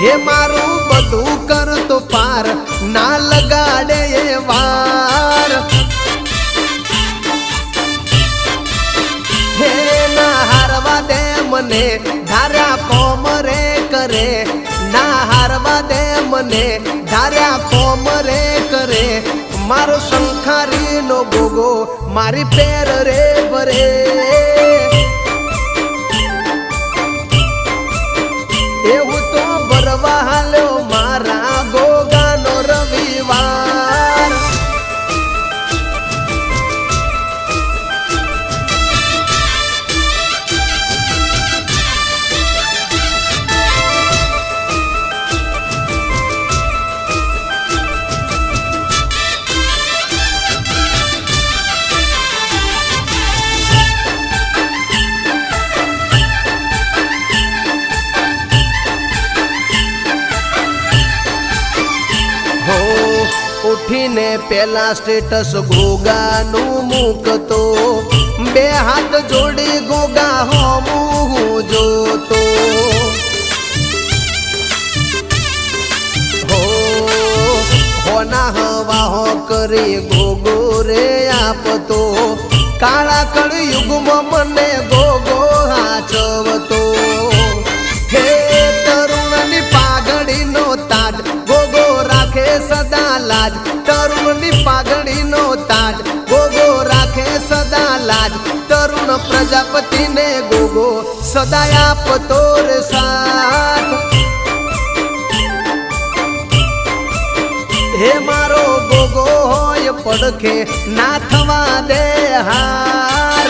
हे मारू बधु कर तो पार ना लगाड़े ये वार हे ना हारवा दे मने धार्या कोमरे करे ना हारवा दे मने धार्या कोमरे करे मारो शंखारी नो गोगो मारी पेर रे बरे एवं तो बरवा हालो मारा गोगा नो रविवार उठीने पेला स्टेटस गोगा नु मूकतो बे हाथ जोड़ी गोगा हो मुँह जोतो होना हवा हो करी गोगो रे आपतो काला कड़ युग मने गोगो हाचवतो हे तरुण नी पागड़ी नो ताज गोगो राखे सदा लाज तरुण नी पागड़ी नो ताज गोगो राखे सदा लाज तरुण प्रजापति ने गोगो सदा आपतो रे साथ हे मारो गोगो होय पड़खे ना थवा दे हार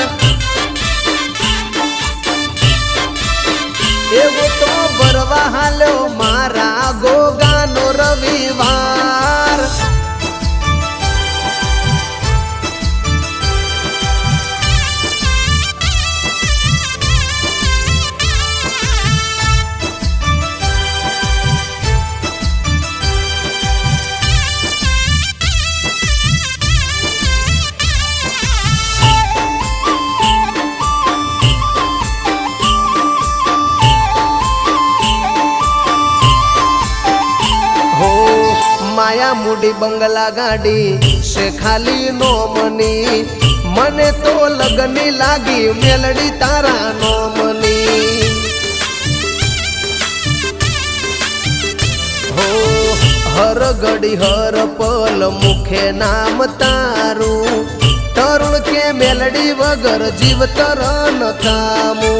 एवो तो बरवा हालो मारा गोगा नो रविवार माया मुडी बंगला गाड़ी से खाली नो मनी मने तो लगनी लागी मेलडी तारा नो मनी हो हर घड़ी हर पल मुखे नाम तारू तरुण के मेलडी वगर जीव तरन थामू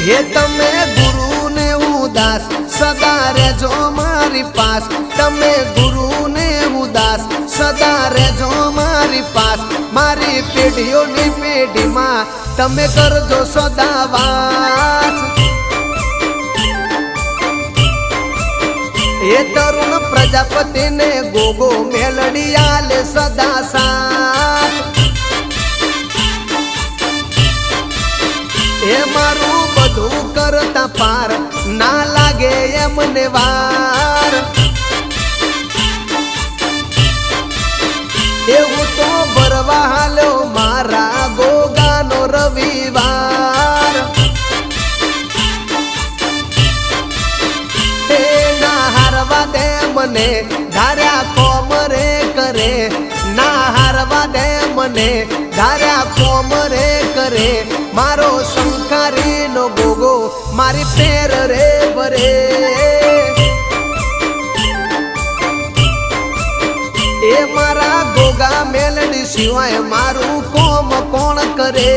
हे तमे गुरु ने उदास सदा रेजो मारी पास तमे गुरु ने उदास सदा रेजो मारी पास मारी पेढ़ियों नी पेढ़ी मां तमे करजो सदा वास ये तरुण प्रजापति ने गोगो मेलडी आले सदा साथ हे मारू बधु करता पार ना लागे एमने वार एवं तो बरवा हालो मारा गोगा नो रविवार हे ना हारवा दे मने धार्या कोमरे करे ना हारवा दे मने धार्या कोमरे करे मारो शंखारी नो गोगो मारी पेर रे बरे ए मारा गोगा मेलडी सिवाय मारू कोम कोण करे।